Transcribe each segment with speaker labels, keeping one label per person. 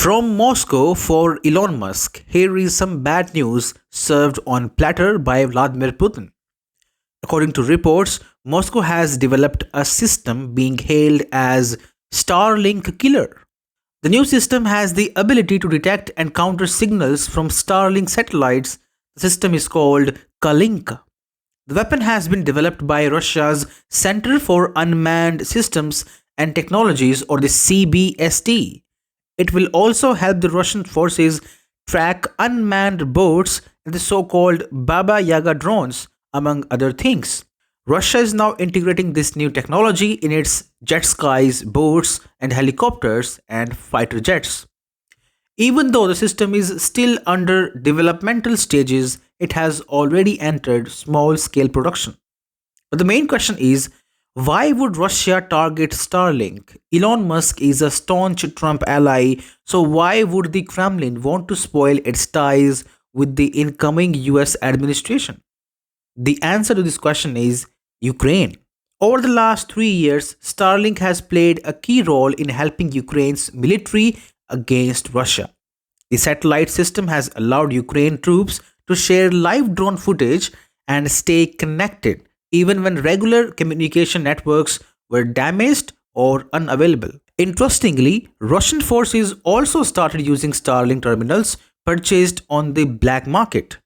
Speaker 1: From Moscow for Elon Musk, here is some bad news served on platter by Vladimir Putin. According to reports, Moscow has developed a system being hailed as Starlink Killer. The new system has the ability to detect and counter signals from Starlink satellites. The system is called Kalinka. The weapon has been developed by Russia's Center for Unmanned Systems and Technologies, or the CBST. It will also help the Russian forces track unmanned boats and the so called Baba Yaga drones, among other things. Russia is now integrating this new technology in its jet skis, boats, and helicopters and fighter jets. Even though the system is still under developmental stages, it has already entered small scale production. But the main question is, why would Russia target Starlink? Elon Musk is a staunch Trump ally, so why would the Kremlin want to spoil its ties with the incoming US administration? The answer to this question is Ukraine. Over the last 3 years, Starlink has played a key role in helping Ukraine's military against Russia. The satellite system has allowed Ukraine troops to share live drone footage and stay connected even when regular communication networks were damaged or unavailable. Interestingly, Russian forces also started using Starlink terminals purchased on the black market.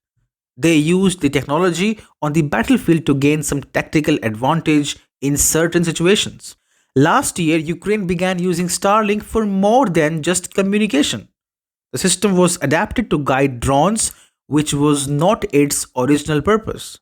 Speaker 1: They used the technology on the battlefield to gain some tactical advantage in certain situations. Last year, Ukraine began using Starlink for more than just communication. The system was adapted to guide drones, which was not its original purpose.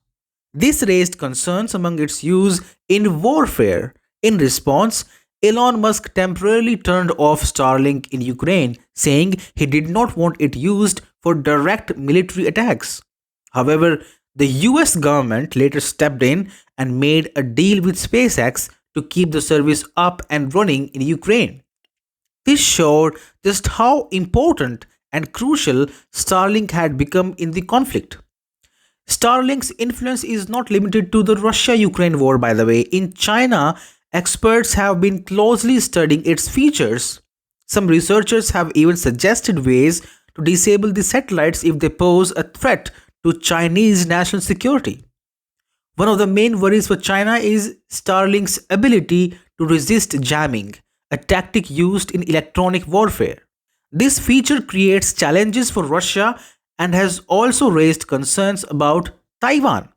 Speaker 1: This raised concerns among its use in warfare. In response, Elon Musk temporarily turned off Starlink in Ukraine, saying he did not want it used for direct military attacks. However, the US government later stepped in and made a deal with SpaceX to keep the service up and running in Ukraine. This showed just how important and crucial Starlink had become in the conflict. Starlink's influence is not limited to the Russia Ukraine war, by the way. In China, experts have been closely studying its features. Some researchers have even suggested ways to disable the satellites if they pose a threat to Chinese national security. One of the main worries for China is Starlink's ability to resist jamming, a tactic used in electronic warfare. This feature creates challenges for Russia and has also raised concerns about Taiwan.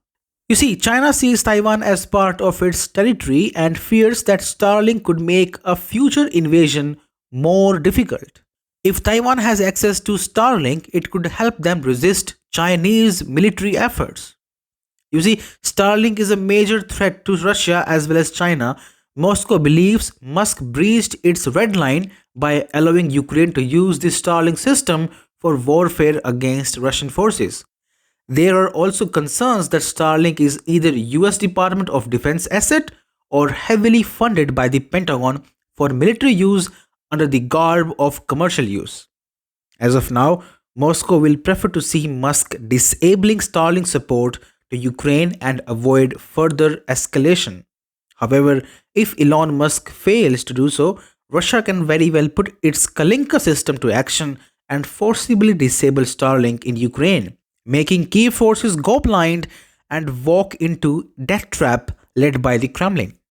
Speaker 1: You see, China sees Taiwan as part of its territory and fears that Starlink could make a future invasion more difficult. If Taiwan has access to Starlink, it could help them resist Chinese military efforts. You see, Starlink is a major threat to Russia as well as China. Moscow believes Musk breached its red line by allowing Ukraine to use the Starlink system for warfare against Russian forces. There are also concerns that Starlink is either US Department of Defense asset or heavily funded by the Pentagon for military use under the garb of commercial use. As of now, Moscow will prefer to see Musk disabling Starlink support to Ukraine and avoid further escalation. However, if Elon Musk fails to do so, Russia can very well put its Kalinka system to action and forcibly disable Starlink in Ukraine, making key forces go blind and walk into death trap led by the Kremlin.